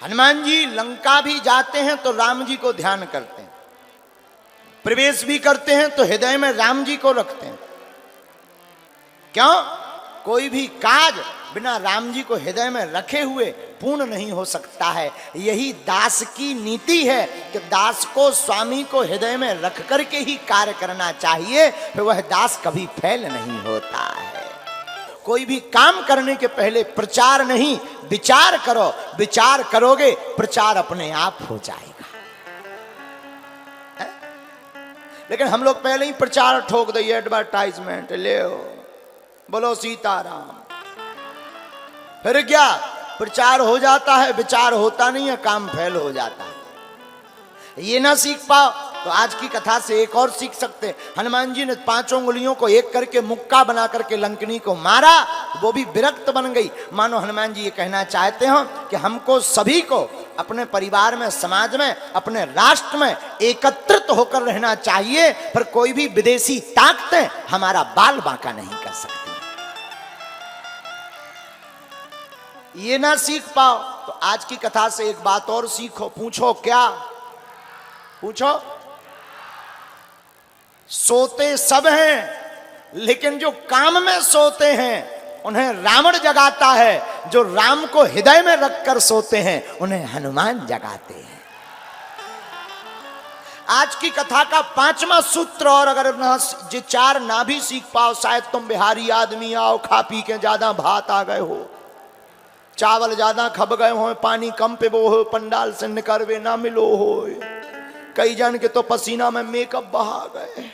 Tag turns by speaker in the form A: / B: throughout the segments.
A: हनुमान जी लंका भी जाते हैं तो राम जी को ध्यान करते हैं, प्रवेश भी करते हैं तो हृदय में राम जी को रखते हैं। क्यों? कोई भी काज बिना राम जी को हृदय में रखे हुए पूर्ण नहीं हो सकता है। यही दास की नीति है कि दास को स्वामी को हृदय में रख करके ही कार्य करना चाहिए, फिर वह दास कभी फेल नहीं होता है। कोई भी काम करने के पहले प्रचार नहीं, विचार करो। विचार करोगे प्रचार अपने आप हो जाएगा। है? लेकिन हम लोग पहले ही प्रचार ठोक दिए, एडवर्टाइजमेंट ले बोलो सीताराम, फिर क्या प्रचार हो जाता है, विचार होता नहीं है, काम फेल हो जाता है। ये ना सीख पाओ तो आज की कथा से एक और सीख सकते हैं। हनुमान जी ने 5 उंगलियों को एक करके मुक्का बना करके लंकनी को मारा, वो भी विरक्त बन गई। मानो हनुमान जी ये कहना चाहते हो कि हमको सभी को अपने परिवार में, समाज में, अपने राष्ट्र में एकत्रित होकर रहना चाहिए, पर कोई भी विदेशी ताकतें हमारा बाल बांका नहीं कर सकती। ये ना सीख पाओ तो आज की कथा से एक बात और सीखो। पूछो क्या? पूछो। सोते सब हैं, लेकिन जो काम में सोते हैं उन्हें रावण जगाता है। जो राम को हृदय में रखकर सोते हैं उन्हें हनुमान जगाते हैं। आज की कथा का 5वां सूत्र, और अगर ये 4 ना भी सीख पाओ, शायद तुम बिहारी आदमी आओ, खा पी के ज्यादा भात आ गए हो, चावल ज्यादा खब गए हो, पानी कम पे वो हो, पंडाल से निकलवे ना मिलो हो। कई जन के तो पसीना में मेकअप बहा गए,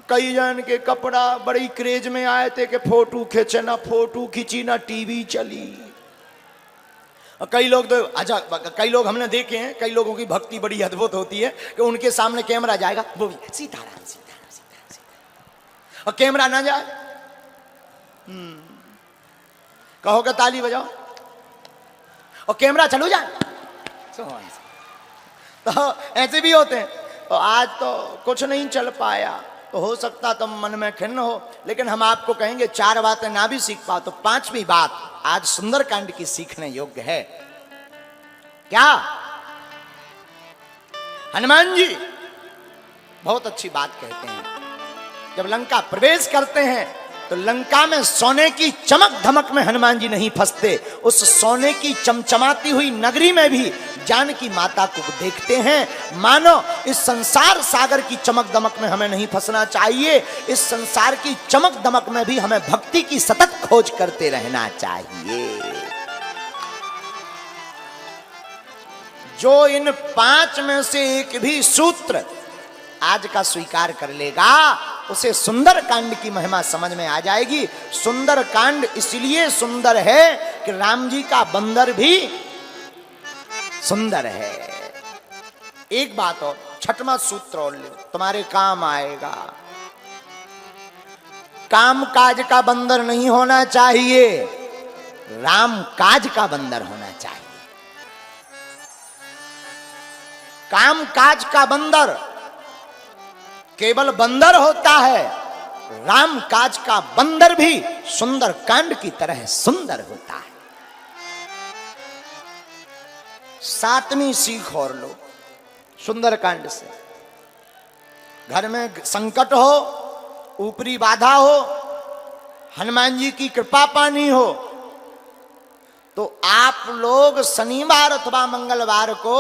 A: कई जन के कपड़ा बड़ी क्रेज में आए थे कि फोटो खींचे, ना फोटो खींची ना टीवी चली। कई लोग तो अच्छा, कई लोग हमने देखे हैं, कई लोगों की भक्ति बड़ी अद्भुत होती है कि उनके सामने कैमरा जाएगा, वो भी सीताराम सीताराम सीताराम सीताराम, और कैमरा ना जाए कहोगे ताली बजाओ, और कैमरा चलो जाए, तो ऐसे भी होते हैं। तो आज तो कुछ नहीं चल पाया, तो हो सकता तुम मन में खिन्न हो, लेकिन हम आपको कहेंगे 4 बातें ना भी सीख पाओ तो 5वीं बात आज सुंदरकांड की सीखने योग्य है। क्या? हनुमान जी बहुत अच्छी बात कहते हैं। जब लंका प्रवेश करते हैं तो लंका में सोने की चमक धमक में हनुमान जी नहीं फंसते, उस सोने की चमचमाती हुई नगरी में भी जानकी माता को देखते हैं। मानो इस संसार सागर की चमक दमक में हमें नहीं फंसना चाहिए, इस संसार की चमक दमक में भी हमें भक्ति की सतत खोज करते रहना चाहिए। जो इन 5 में से एक भी सूत्र आज का स्वीकार कर लेगा उसे सुंदरकांड की महिमा समझ में आ जाएगी। सुंदरकांड इसलिए सुंदर है कि राम जी का बंदर भी सुंदर है। एक बात और, 6वां सूत्र और ले, तुम्हारे काम आएगा। काम काज का बंदर नहीं होना चाहिए, राम काज का बंदर होना चाहिए। काम काज का बंदर केवल बंदर होता है, राम काज का बंदर भी सुंदर कांड की तरह सुंदर होता है। 7वीं सीख और लो सुंदर कांड से। घर में संकट हो, ऊपरी बाधा हो, हनुमान जी की कृपा पानी हो, तो आप लोग शनिवार अथवा मंगलवार को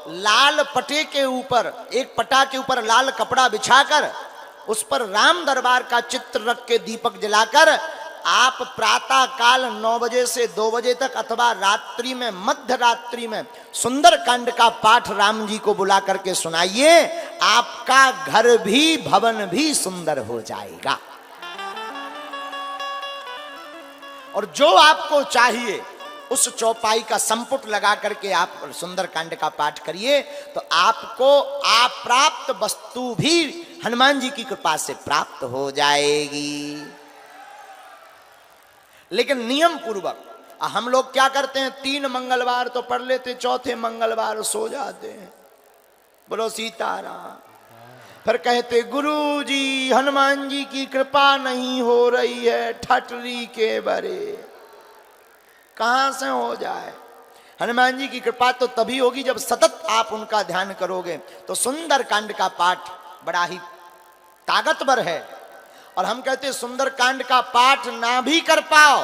A: लाल पटे के ऊपर, एक पटा के ऊपर लाल कपड़ा बिछाकर उस पर राम दरबार का चित्र रख के दीपक जलाकर आप प्रातः काल 9 बजे से 2 बजे तक अथवा रात्रि में, मध्य रात्रि में सुंदरकांड का पाठ राम जी को बुला करके सुनाइए। आपका घर भी, भवन भी सुंदर हो जाएगा। और जो आपको चाहिए उस चौपाई का संपुट लगा करके आप सुंदरकांड का पाठ करिए, तो आपको अप्राप्त वस्तु भी हनुमान जी की कृपा से प्राप्त हो जाएगी। लेकिन नियम पूर्वक हम लोग क्या करते हैं, 3 मंगलवार तो पढ़ लेते, 4थे मंगलवार सो जाते हैं। बोलो सीताराम। फिर कहते गुरु जी हनुमान जी की कृपा नहीं हो रही है, ठटरी के बरे। कहां से हो जाए? हनुमान जी की कृपा तो तभी होगी जब सतत आप उनका ध्यान करोगे। तो सुंदर कांड का पाठ बड़ा ही ताकतवर है। और हम कहते हैं सुंदर कांड का पाठ ना भी कर पाओ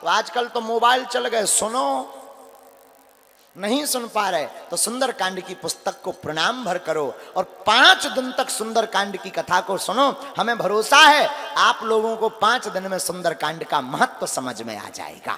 A: तो आजकल तो मोबाइल चल गए, सुनो, नहीं सुन पा रहे तो सुंदर कांड की पुस्तक को प्रणाम भर करो और 5 दिन तक सुंदर कांड की कथा को सुनो। हमें भरोसा है आप लोगों को 5 दिन में सुंदर कांड का महत्व समझ में आ जाएगा।